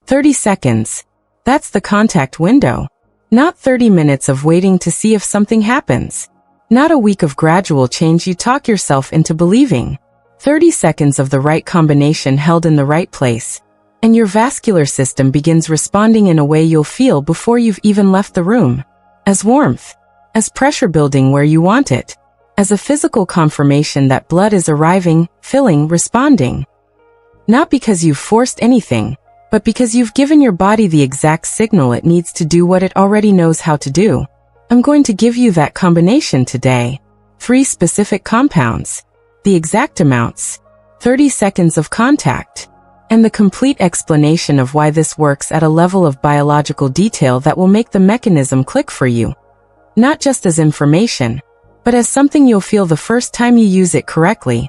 30 seconds. That's the contact window. Not 30 minutes of waiting to see if something happens. Not a week of gradual change you talk yourself into believing. 30 seconds of the right combination held in the right place, and your vascular system begins responding in a way you'll feel before you've even left the room. As warmth. As pressure building where you want it. As a physical confirmation that blood is arriving, filling, responding. Not because you've forced anything, but because you've given your body the exact signal it needs to do what it already knows how to do. I'm going to give you that combination today. 3 specific compounds. The exact amounts. 30 seconds of contact. And the complete explanation of why this works at a level of biological detail that will make the mechanism click for you. Not just as information, but as something you'll feel the first time you use it correctly.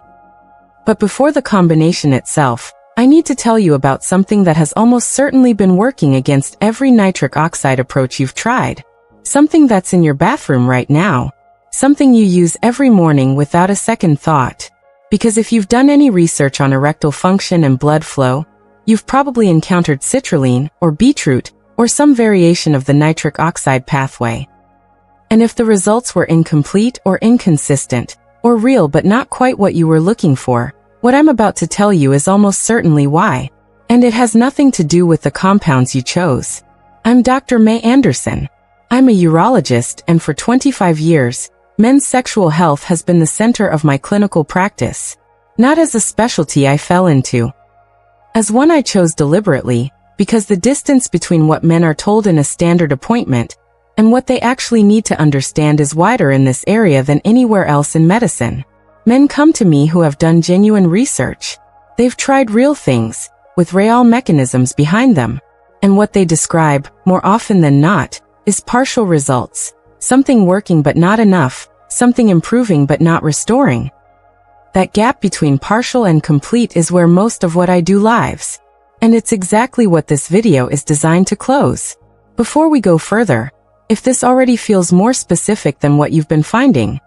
But before the combination itself, I need to tell you about something that has almost certainly been working against every nitric oxide approach you've tried. Something that's in your bathroom right now. Something you use every morning without a second thought. Because if you've done any research on erectile function and blood flow, you've probably encountered citrulline, or beetroot, or some variation of the nitric oxide pathway. And if the results were incomplete or inconsistent, or real but not quite what you were looking for, what I'm about to tell you is almost certainly why. And it has nothing to do with the compounds you chose. I'm Dr. Mei Anderson. I'm a urologist, and for 25 years, men's sexual health has been the center of my clinical practice. Not as a specialty I fell into. As one I chose deliberately, because the distance between what men are told in a standard appointment and what they actually need to understand is wider in this area than anywhere else in medicine. Men come to me who have done genuine research. They've tried real things, with real mechanisms behind them. And what they describe, more often than not, is partial results. Something working but not enough, something improving but not restoring. That gap between partial and complete is where most of what I do lives. And it's exactly what this video is designed to close. Before we go further, if this already feels more specific than what you've been finding,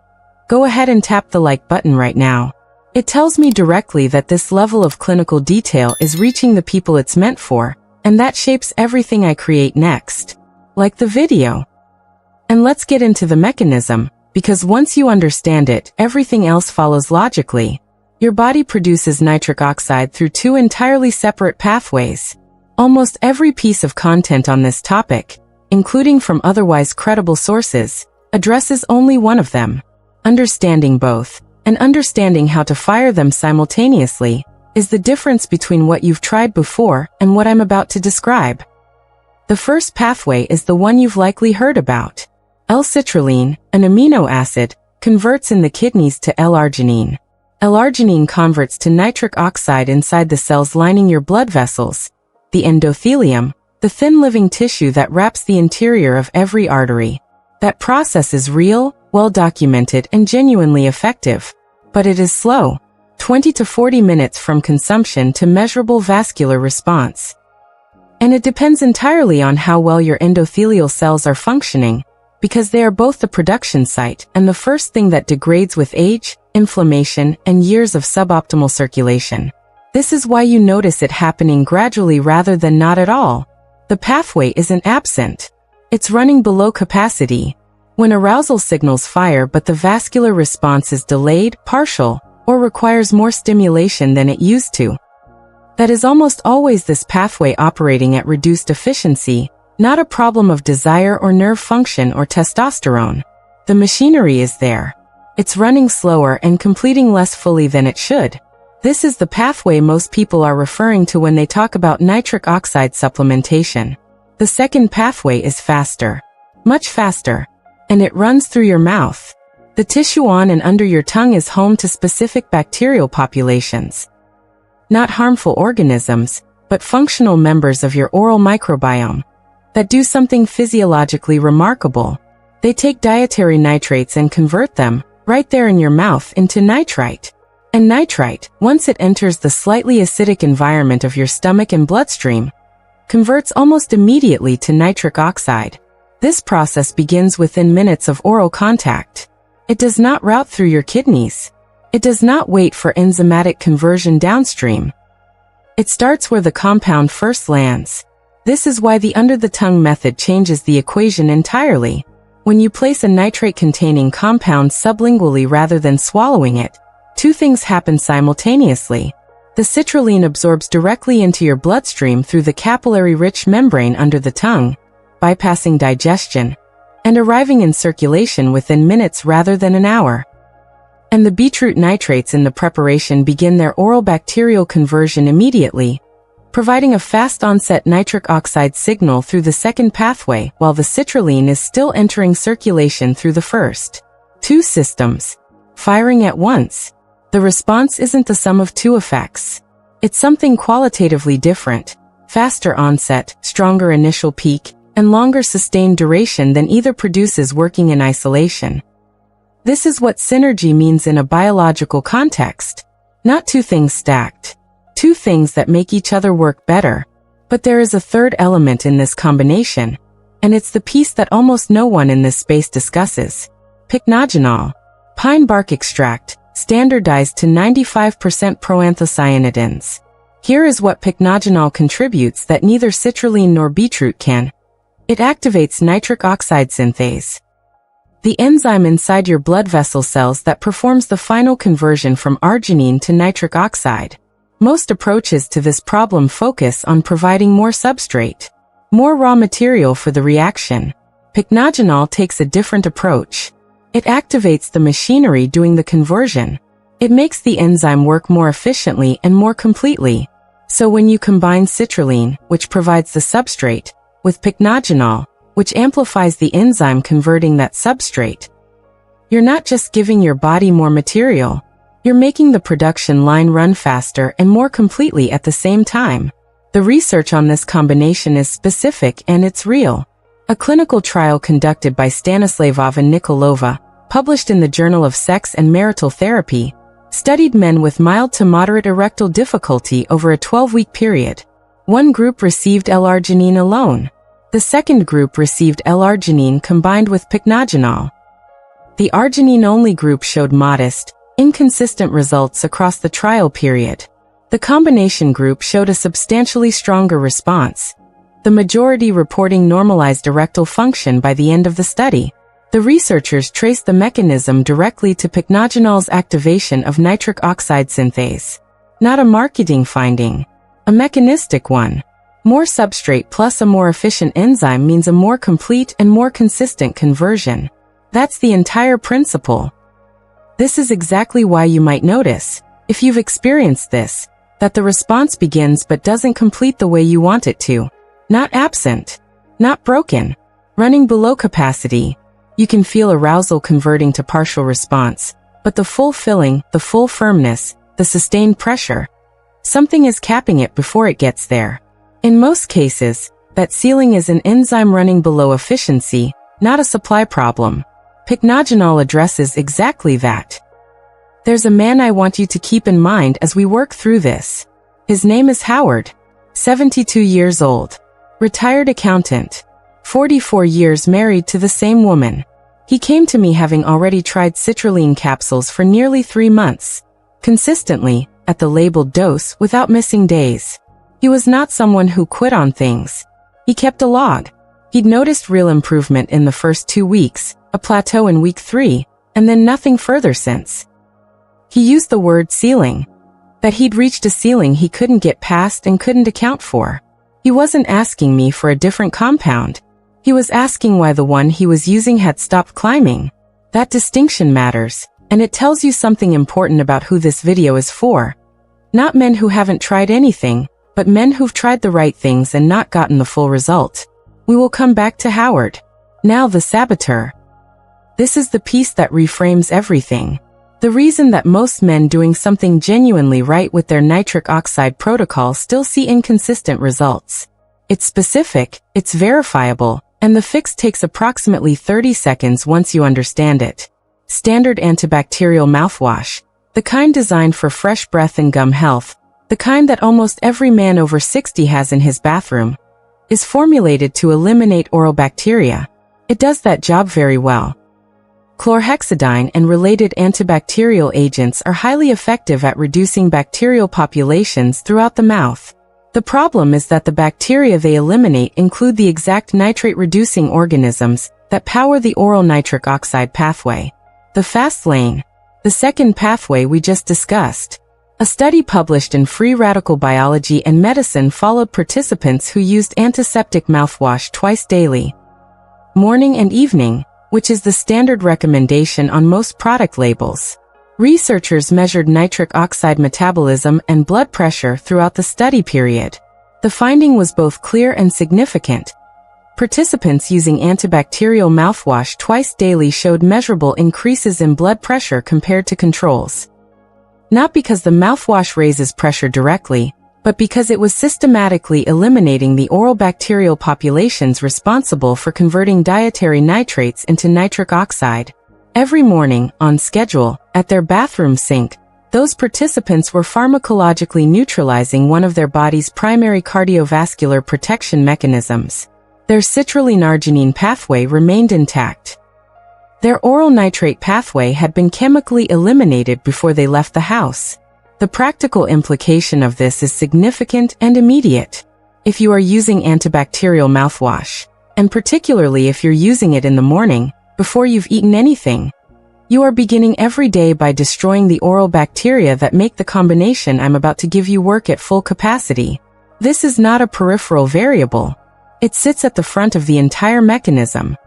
go ahead and tap the like button right now. It tells me directly that this level of clinical detail is reaching the people it's meant for, and that shapes everything I create next. Like the video. And let's get into the mechanism, because once you understand it, everything else follows logically. Your body produces nitric oxide through 2 entirely separate pathways. Almost every piece of content on this topic, including from otherwise credible sources, addresses only one of them. Understanding both, and understanding how to fire them simultaneously, is the difference between what you've tried before and what I'm about to describe. The first pathway is the one you've likely heard about. L-citrulline, an amino acid, converts in the kidneys to L-arginine. L-arginine converts to nitric oxide inside the cells lining your blood vessels, the endothelium, the thin living tissue that wraps the interior of every artery. That process is real, well-documented, and genuinely effective. But it is slow. 20 to 40 minutes from consumption to measurable vascular response. And it depends entirely on how well your endothelial cells are functioning, because they are both the production site and the first thing that degrades with age, inflammation, and years of suboptimal circulation. This is why you notice it happening gradually rather than not at all. The pathway isn't absent. It's running below capacity. When arousal signals fire but the vascular response is delayed, partial, or requires more stimulation than it used to. That is almost always this pathway operating at reduced efficiency, not a problem of desire or nerve function or testosterone. The machinery is there. It's running slower and completing less fully than it should. This is the pathway most people are referring to when they talk about nitric oxide supplementation. The second pathway is faster. Much faster. And it runs through your mouth. The tissue on and under your tongue is home to specific bacterial populations. Not harmful organisms, but functional members of your oral microbiome that do something physiologically remarkable. They take dietary nitrates and convert them, right there in your mouth, into nitrite. And nitrite, once it enters the slightly acidic environment of your stomach and bloodstream, converts almost immediately to nitric oxide. This process begins within minutes of oral contact. It does not route through your kidneys. It does not wait for enzymatic conversion downstream. It starts where the compound first lands, This is why the under-the-tongue method changes the equation entirely. When you place a nitrate-containing compound sublingually rather than swallowing it, two things happen simultaneously. The citrulline absorbs directly into your bloodstream through the capillary-rich membrane under the tongue, bypassing digestion, and arriving in circulation within minutes rather than an hour. And the beetroot nitrates in the preparation begin their oral bacterial conversion immediately, providing a fast-onset nitric oxide signal through the second pathway while the citrulline is still entering circulation through the first. Two systems firing at once. The response isn't the sum of two effects. It's something qualitatively different, faster onset, stronger initial peak, and longer sustained duration than either produces working in isolation. This is what synergy means in a biological context. Not two things stacked. Two things that make each other work better. But there is a third element in this combination, and it's the piece that almost no one in this space discusses. Pycnogenol, pine bark extract, standardized to 95% proanthocyanidins. Here is what pycnogenol contributes that neither citrulline nor beetroot can. It activates nitric oxide synthase, the enzyme inside your blood vessel cells that performs the final conversion from arginine to nitric oxide. Most approaches to this problem focus on providing more substrate, more raw material for the reaction. Pycnogenol takes a different approach. It activates the machinery doing the conversion. It makes the enzyme work more efficiently and more completely. So when you combine citrulline, which provides the substrate, with pycnogenol, which amplifies the enzyme converting that substrate, you're not just giving your body more material. You're making the production line run faster and more completely at the same time. The research on this combination is specific and it's real. A clinical trial conducted by Stanislavov and Nikolova, published in the Journal of Sex and Marital Therapy, studied men with mild to moderate erectile difficulty over a 12-week period. One group received L-arginine alone. The second group received L-arginine combined with pycnogenol. The arginine-only group showed modest, inconsistent results across the trial period. The combination group showed a substantially stronger response, the majority reporting normalized erectile function by the end of the study. The researchers traced the mechanism directly to pycnogenol's activation of nitric oxide synthase. Not a marketing finding, a mechanistic one. More substrate plus a more efficient enzyme means a more complete and more consistent conversion. That's the entire principle. This is exactly why you might notice, if you've experienced this, that the response begins but doesn't complete the way you want it to. Not absent, not broken, running below capacity. You can feel arousal converting to partial response, but the full filling, the full firmness, the sustained pressure, something is capping it before it gets there. In most cases, that ceiling is an enzyme running below efficiency, not a supply problem. Pycnogenol addresses exactly that. There's a man I want you to keep in mind as we work through this. His name is Howard, 72 years old, retired accountant, 44 years married to the same woman. He came to me having already tried citrulline capsules for nearly 3 months, consistently, at the labeled dose without missing days. He was not someone who quit on things. He kept a log. He'd noticed real improvement in the first 2 weeks, a plateau in week 3, and then nothing further since. He used the word ceiling. That he'd reached a ceiling he couldn't get past and couldn't account for. He wasn't asking me for a different compound. He was asking why the one he was using had stopped climbing. That distinction matters, and it tells you something important about who this video is for. Not men who haven't tried anything, but men who've tried the right things and not gotten the full result. We will come back to Howard. Now the saboteur. This is the piece that reframes everything. The reason that most men doing something genuinely right with their nitric oxide protocol still see inconsistent results. It's specific, it's verifiable, and the fix takes approximately 30 seconds once you understand it. Standard antibacterial mouthwash, the kind designed for fresh breath and gum health, the kind that almost every man over 60 has in his bathroom, is formulated to eliminate oral bacteria. It does that job very well. Chlorhexidine and related antibacterial agents are highly effective at reducing bacterial populations throughout the mouth. The problem is that the bacteria they eliminate include the exact nitrate-reducing organisms that power the oral nitric oxide pathway. The fast lane. The second pathway we just discussed. A study published in Free Radical Biology and Medicine followed participants who used antiseptic mouthwash twice daily, morning and evening, which is the standard recommendation on most product labels. Researchers measured nitric oxide metabolism and blood pressure throughout the study period. The finding was both clear and significant. Participants using antibacterial mouthwash twice daily showed measurable increases in blood pressure compared to controls. Not because the mouthwash raises pressure directly, but because it was systematically eliminating the oral bacterial populations responsible for converting dietary nitrates into nitric oxide. Every morning, on schedule, at their bathroom sink, those participants were pharmacologically neutralizing one of their body's primary cardiovascular protection mechanisms. Their citrulline-arginine pathway remained intact. Their oral nitrate pathway had been chemically eliminated before they left the house. The practical implication of this is significant and immediate. If you are using antibacterial mouthwash, and particularly if you're using it in the morning, before you've eaten anything, you are beginning every day by destroying the oral bacteria that make the combination I'm about to give you work at full capacity. This is not a peripheral variable. It sits at the front of the entire mechanism.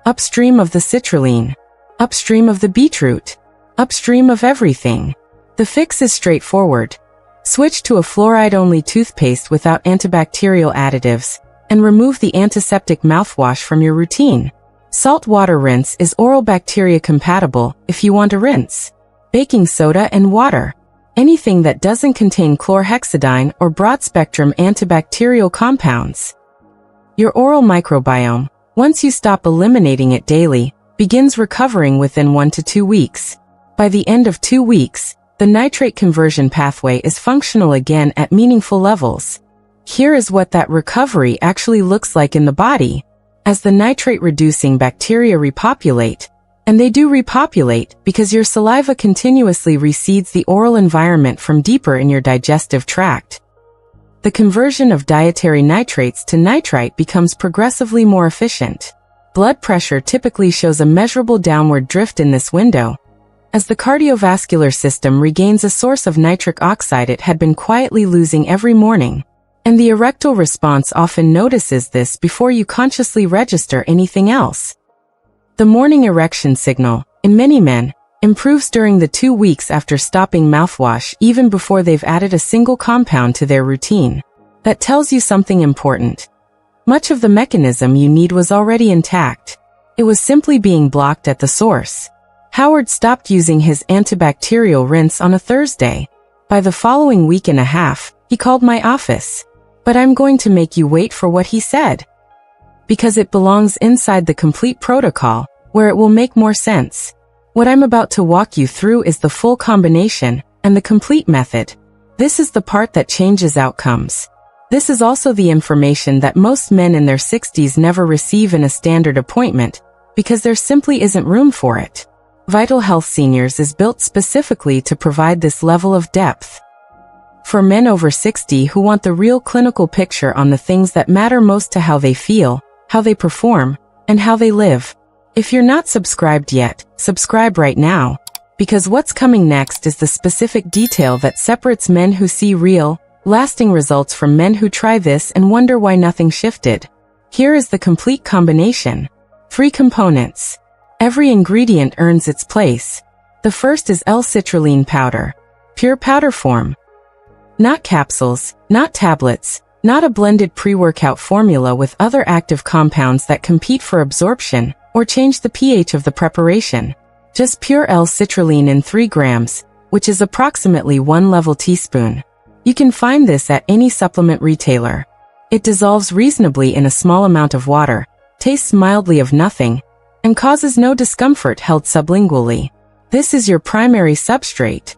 Upstream of the citrulline. Upstream of the beetroot. Upstream of everything. The fix is straightforward. Switch to a fluoride-only toothpaste without antibacterial additives, and remove the antiseptic mouthwash from your routine. Salt water rinse is oral bacteria compatible if you want to rinse. Baking soda and water. Anything that doesn't contain chlorhexidine or broad-spectrum antibacterial compounds. Your oral microbiome, once you stop eliminating it daily, begins recovering within 1 to 2 weeks. By the end of 2 weeks, the nitrate conversion pathway is functional again at meaningful levels. Here is what that recovery actually looks like in the body. As the nitrate-reducing bacteria repopulate, and they do repopulate because your saliva continuously reseeds the oral environment from deeper in your digestive tract, the conversion of dietary nitrates to nitrite becomes progressively more efficient. Blood pressure typically shows a measurable downward drift in this window, as the cardiovascular system regains a source of nitric oxide it had been quietly losing every morning, and the erectile response often notices this before you consciously register anything else. The morning erection signal, in many men, improves during the 2 weeks after stopping mouthwash even before they've added a single compound to their routine. That tells you something important. Much of the mechanism you need was already intact. It was simply being blocked at the source. Howard stopped using his antibacterial rinse on a Thursday. By the following week and a half, he called my office. But I'm going to make you wait for what he said. Because it belongs inside the complete protocol, where it will make more sense. What I'm about to walk you through is the full combination, and the complete method. This is the part that changes outcomes. This is also the information that most men in their 60s never receive in a standard appointment, because there simply isn't room for it. Vital Health Seniors is built specifically to provide this level of depth. For men over 60 who want the real clinical picture on the things that matter most to how they feel, how they perform, and how they live. If you're not subscribed yet, subscribe right now, because what's coming next is the specific detail that separates men who see real, lasting results from men who try this and wonder why nothing shifted. Here is the complete combination. 3 components. Every ingredient earns its place. The first is L-citrulline powder. Pure powder form. Not capsules, not tablets, not a blended pre-workout formula with other active compounds that compete for absorption or change the pH of the preparation. Just pure L-citrulline in 3 grams, which is approximately 1 level teaspoon. You can find this at any supplement retailer. It dissolves reasonably in a small amount of water, tastes mildly of nothing, and causes no discomfort held sublingually. This is your primary substrate.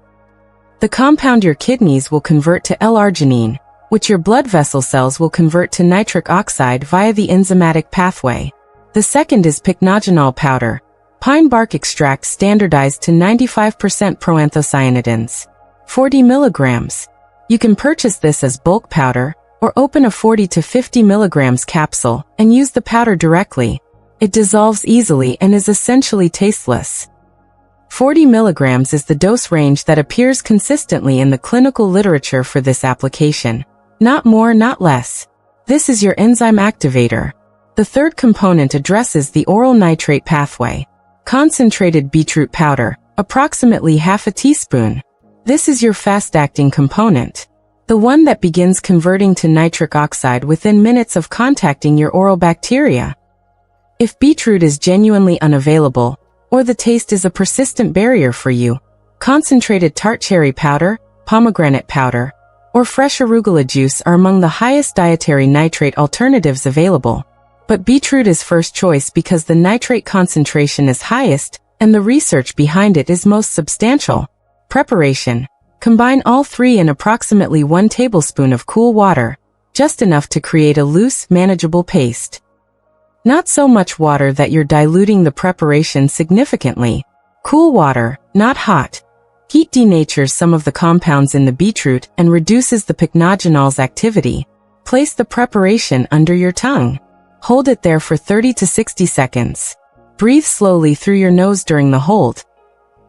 The compound your kidneys will convert to L-arginine, which your blood vessel cells will convert to nitric oxide via the enzymatic pathway. The second is pycnogenol powder, pine bark extract standardized to 95% proanthocyanidins. 40 milligrams. You can purchase this as bulk powder, or open a 40 to 50 milligrams capsule and use the powder directly. It dissolves easily and is essentially tasteless. 40 milligrams is the dose range that appears consistently in the clinical literature for this application. Not more, not less. This is your enzyme activator. The third component addresses the oral nitrate pathway. Concentrated beetroot powder, approximately half a teaspoon. This is your fast-acting component. The one that begins converting to nitric oxide within minutes of contacting your oral bacteria. If beetroot is genuinely unavailable, or the taste is a persistent barrier for you, concentrated tart cherry powder, pomegranate powder, or fresh arugula juice are among the highest dietary nitrate alternatives available. But beetroot is first choice because the nitrate concentration is highest, and the research behind it is most substantial. Preparation. Combine all three in approximately 1 tablespoon of cool water, just enough to create a loose, manageable paste. Not so much water that you're diluting the preparation significantly. Cool water, not hot. Heat denatures some of the compounds in the beetroot and reduces the pycnogenol's activity. Place the preparation under your tongue. Hold it there for 30 to 60 seconds. Breathe slowly through your nose during the hold.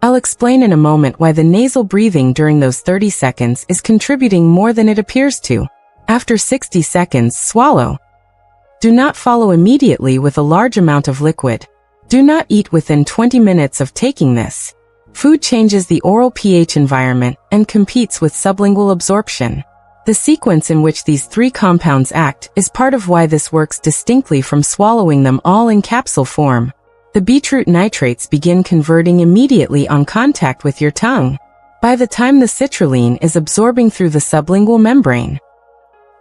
I'll explain in a moment why the nasal breathing during those 30 seconds is contributing more than it appears to. After 60 seconds, swallow. Do not follow immediately with a large amount of liquid. Do not eat within 20 minutes of taking this. Food changes the oral pH environment and competes with sublingual absorption. The sequence in which these three compounds act is part of why this works distinctly from swallowing them all in capsule form. The beetroot nitrates begin converting immediately on contact with your tongue. By the time the citrulline is absorbing through the sublingual membrane,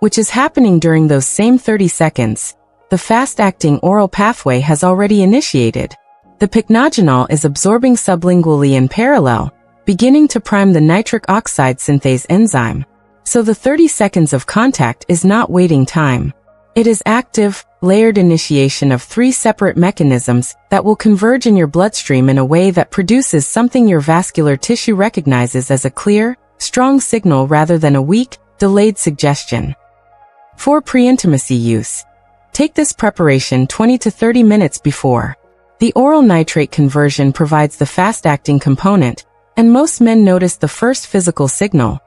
which is happening during those same 30 seconds, the fast-acting oral pathway has already initiated. The pycnogenol is absorbing sublingually in parallel, beginning to prime the nitric oxide synthase enzyme. So the 30 seconds of contact is not waiting time. It is active, layered initiation of 3 separate mechanisms that will converge in your bloodstream in a way that produces something your vascular tissue recognizes as a clear, strong signal rather than a weak, delayed suggestion. For pre-intimacy use, take this preparation 20 to 30 minutes before. The oral nitrate conversion provides the fast-acting component, and most men notice the first physical signal: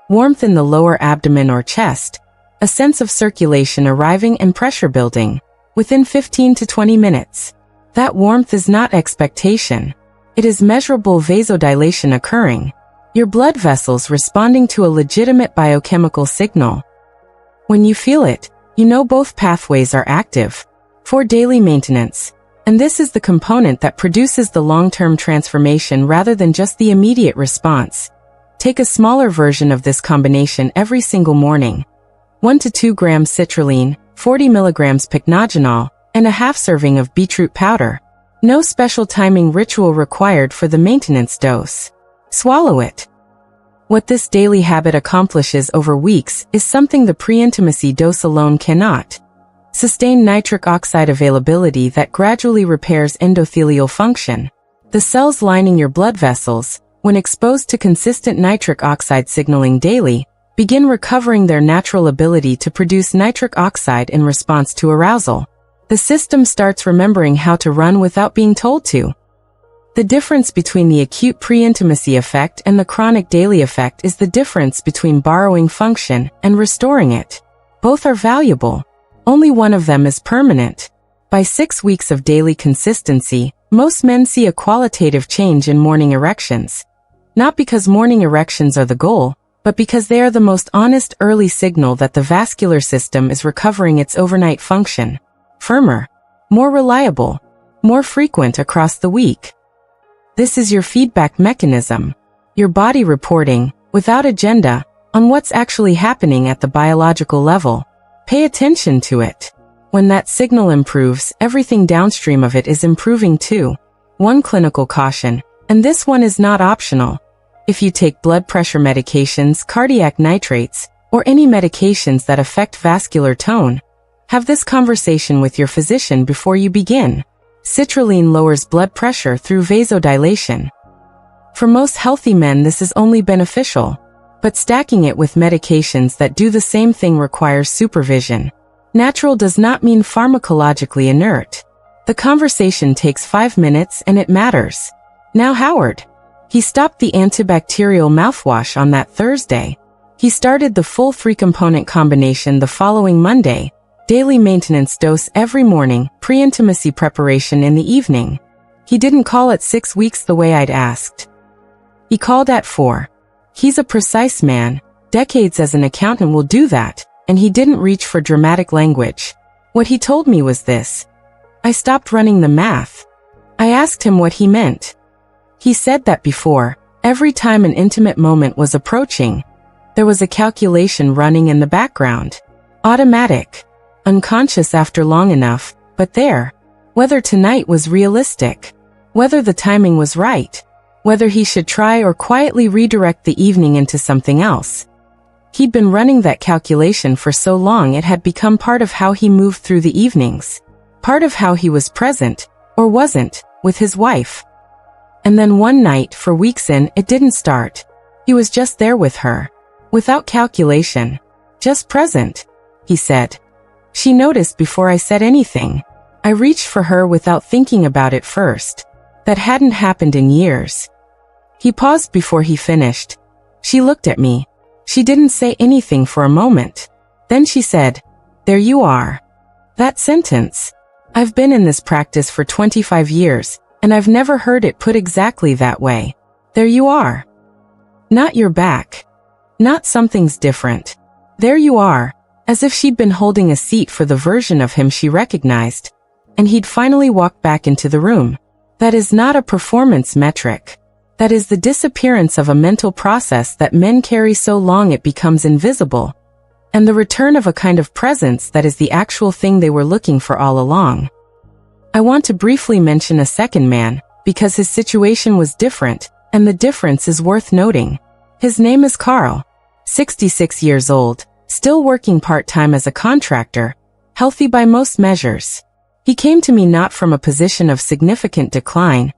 warmth in the lower abdomen or chest, a sense of circulation arriving and pressure building, within 15 to 20 minutes. That warmth is not expectation. It is measurable vasodilation occurring. Your blood vessels responding to a legitimate biochemical signal. When you feel it, you know both pathways are active. For daily maintenance, and this is the component that produces the long-term transformation rather than just the immediate response. Take a smaller version of this combination every single morning. 1 to 2 grams citrulline, 40 milligrams pycnogenol, and a half serving of beetroot powder. No special timing ritual required for the maintenance dose. Swallow it. What this daily habit accomplishes over weeks is something the pre-intimacy dose alone cannot. Sustain nitric oxide availability that gradually repairs endothelial function. The cells lining your blood vessels, when exposed to consistent nitric oxide signaling daily, begin recovering their natural ability to produce nitric oxide in response to arousal. The system starts remembering how to run without being told to. The difference between the acute pre-intimacy effect and the chronic daily effect is the difference between borrowing function and restoring it. Both are valuable. Only one of them is permanent. By 6 weeks of daily consistency, most men see a qualitative change in morning erections. Not because morning erections are the goal, but because they are the most honest early signal that the vascular system is recovering its overnight function. Firmer, more reliable, more frequent across the week. This is your feedback mechanism, your body reporting, without agenda, on what's actually happening at the biological level. Pay attention to it. When that signal improves, everything downstream of it is improving too. One clinical caution, and this one is not optional. If you take blood pressure medications, cardiac nitrates, or any medications that affect vascular tone, have this conversation with your physician before you begin. Citrulline lowers blood pressure through vasodilation. For most healthy men, this is only beneficial. but stacking it with medications that do the same thing requires supervision. Natural does not mean pharmacologically inert. The conversation takes 5 minutes and it matters. Now Howard. He stopped the antibacterial mouthwash on that Thursday. He started the full 3-component combination the following Monday. Daily maintenance dose every morning, pre-intimacy preparation in the evening. He didn't call at 6 weeks the way I'd asked. He called at 4. He's a precise man. Decades as an accountant will do that, and he didn't reach for dramatic language. What he told me was this. I stopped running the math. I asked him what he meant. He said that before, every time an intimate moment was approaching, there was a calculation running in the background. Automatic. Unconscious after long enough, but there. Whether tonight was realistic. Whether the timing was right. Whether he should try or quietly redirect the evening into something else. He'd been running that calculation for so long it had become part of how he moved through the evenings. Part of how he was present, or wasn't, with his wife. And then one night, for weeks in, it didn't start. He was just there with her. Without calculation. Just present, he said. She noticed before I said anything. I reached for her without thinking about it first. That hadn't happened in years. He paused before he finished. She looked at me. She didn't say anything for a moment. Then she said, "There you are." That sentence. I've been in this practice for 25 years, and I've never heard it put exactly that way. There you are. Not your back. Not something's different. There you are, as if she'd been holding a seat for the version of him she recognized, and he'd finally walked back into the room. That is not a performance metric. That is the disappearance of a mental process that men carry so long it becomes invisible, and the return of a kind of presence that is the actual thing they were looking for all along. I want to briefly mention a second man, because his situation was different, and the difference is worth noting. His name is Carl, 66 years old, still working part-time as a contractor, healthy by most measures. He came to me not from a position of significant decline,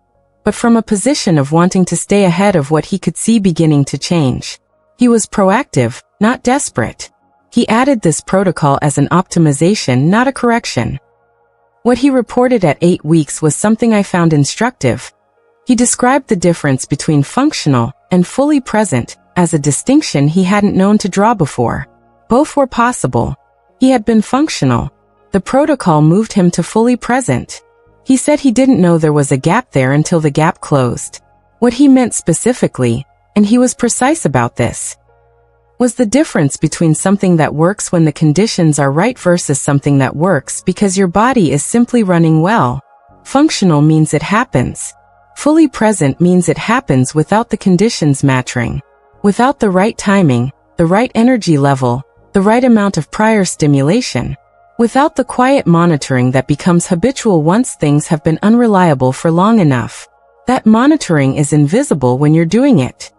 but from a position of wanting to stay ahead of what he could see beginning to change. He was proactive, not desperate. He added this protocol as an optimization, not a correction. What he reported at 8 weeks was something I found instructive. He described the difference between functional and fully present as a distinction he hadn't known to draw before. Both were possible. He had been functional. The protocol moved him to fully present. He said he didn't know there was a gap there until the gap closed. What he meant specifically, and he was precise about this, was the difference between something that works when the conditions are right versus something that works because your body is simply running well. Functional means it happens. Fully present means it happens without the conditions matching, without the right timing, the right energy level, the right amount of prior stimulation. Without the quiet monitoring that becomes habitual once things have been unreliable for long enough. That monitoring is invisible when you're doing it.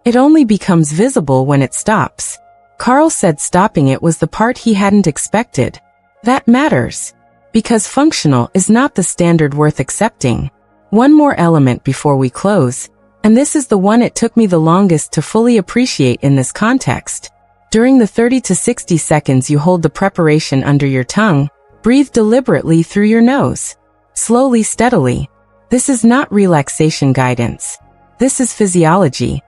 It only becomes visible when it stops. Carl said stopping it was the part he hadn't expected. That matters. Because functional is not the standard worth accepting. One more element before we close, and this is the one it took me the longest to fully appreciate in this context. During the 30 to 60 seconds you hold the preparation under your tongue, breathe deliberately through your nose. Slowly, steadily. This is not relaxation guidance. This is physiology.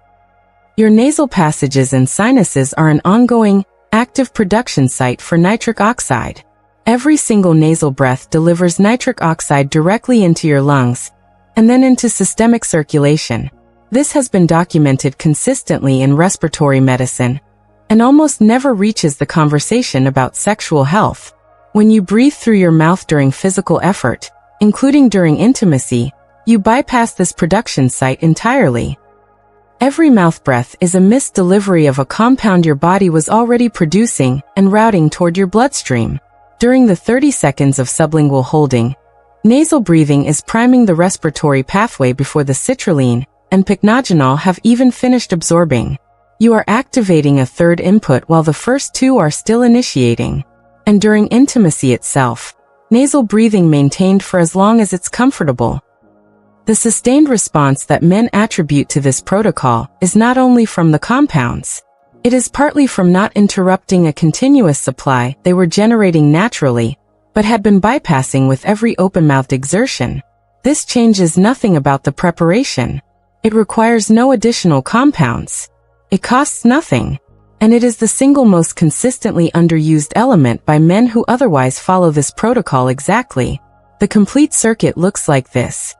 Your nasal passages and sinuses are an ongoing, active production site for nitric oxide. Every single nasal breath delivers nitric oxide directly into your lungs, and then into systemic circulation. This has been documented consistently in respiratory medicine, and almost never reaches the conversation about sexual health. When you breathe through your mouth during physical effort, including during intimacy, you bypass this production site entirely. Every mouth breath is a missed delivery of a compound your body was already producing and routing toward your bloodstream. During the 30 seconds of sublingual holding, nasal breathing is priming the respiratory pathway before the citrulline and pycnogenol have even finished absorbing. You are activating a third input while the first two are still initiating. And during intimacy itself, nasal breathing maintained for as long as it's comfortable. The sustained response that men attribute to this protocol is not only from the compounds. It is partly from not interrupting a continuous supply they were generating naturally, but had been bypassing with every open-mouthed exertion. This changes nothing about the preparation. It requires no additional compounds. It costs nothing. And it is the single most consistently underused element by men who otherwise follow this protocol exactly. The complete circuit looks like this.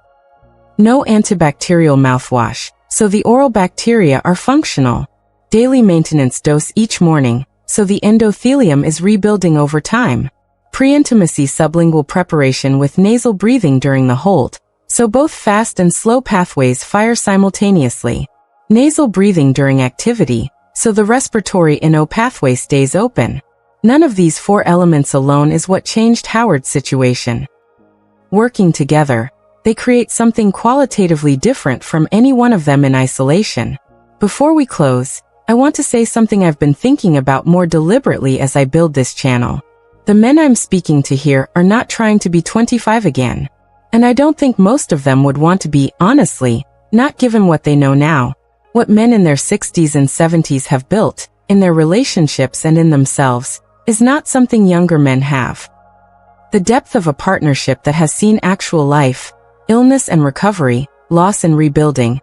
No antibacterial mouthwash, so the oral bacteria are functional. Daily maintenance dose each morning, so the endothelium is rebuilding over time. Pre-intimacy sublingual preparation with nasal breathing during the hold, so both fast and slow pathways fire simultaneously. Nasal breathing during activity, so the respiratory NO pathway stays open. None of these four elements alone is what changed Howard's situation. Working together, they create something qualitatively different from any one of them in isolation. Before we close, I want to say something I've been thinking about more deliberately as I build this channel. The men I'm speaking to here are not trying to be 25 again. And I don't think most of them would want to be, honestly, not given what they know now. What men in their 60s and 70s have built, in their relationships and in themselves, is not something younger men have. The depth of a partnership that has seen actual life, illness and recovery, loss and rebuilding,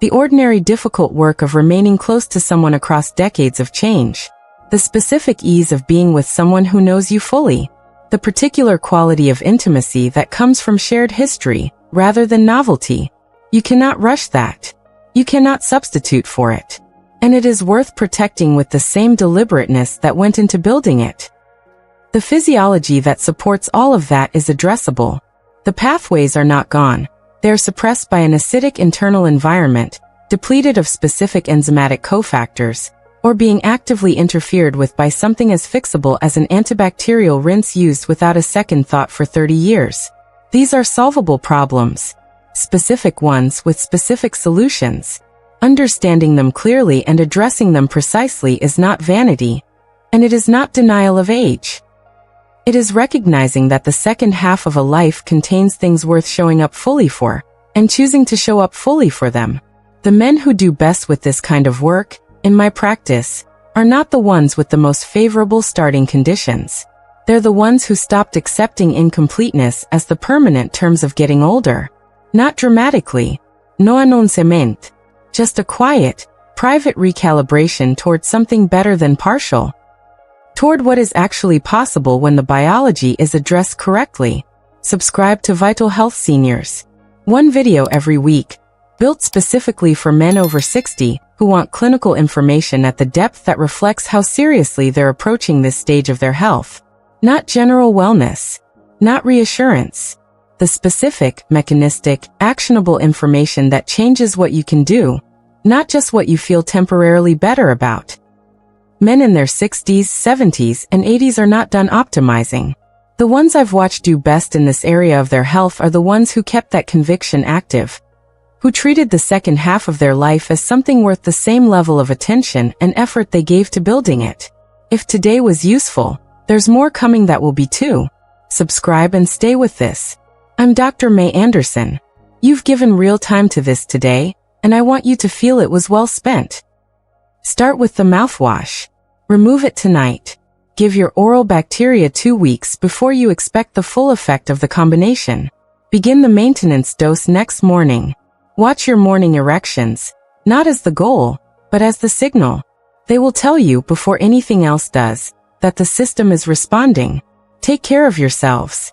the ordinary difficult work of remaining close to someone across decades of change, the specific ease of being with someone who knows you fully, the particular quality of intimacy that comes from shared history, rather than novelty. You cannot rush that. You cannot substitute for it. And it is worth protecting with the same deliberateness that went into building it. The physiology that supports all of that is addressable. The pathways are not gone. They are suppressed by an acidic internal environment, depleted of specific enzymatic cofactors, or being actively interfered with by something as fixable as an antibacterial rinse used without a second thought for 30 years. These are solvable problems. Specific ones with specific solutions. Understanding them clearly and addressing them precisely is not vanity, and it is not denial of age. It is recognizing that the second half of a life contains things worth showing up fully for, and choosing to show up fully for them. The men who do best with this kind of work, in my practice, are not the ones with the most favorable starting conditions. They're the ones who stopped accepting incompleteness as the permanent terms of getting older. Not dramatically, no annoncement, just a quiet, private recalibration toward something better than partial. Toward what is actually possible when the biology is addressed correctly. Subscribe to Vital Health Seniors. One video every week, built specifically for men over 60 who want clinical information at the depth that reflects how seriously they're approaching this stage of their health. Not general wellness, not reassurance. The specific, mechanistic, actionable information that changes what you can do, not just what you feel temporarily better about. Men in their 60s, 70s, and 80s are not done optimizing. The ones I've watched do best in this area of their health are the ones who kept that conviction active, who treated the second half of their life as something worth the same level of attention and effort they gave to building it. If today was useful, there's more coming that will be too. Subscribe and stay with this. I'm Dr. Mei Anderson. You've given real time to this today, and I want you to feel it was well spent. Start with the mouthwash. Remove it tonight. Give your oral bacteria 2 weeks before you expect the full effect of the combination. Begin the maintenance dose next morning. Watch your morning erections, not as the goal, but as the signal. They will tell you before anything else does, that the system is responding. Take care of yourselves.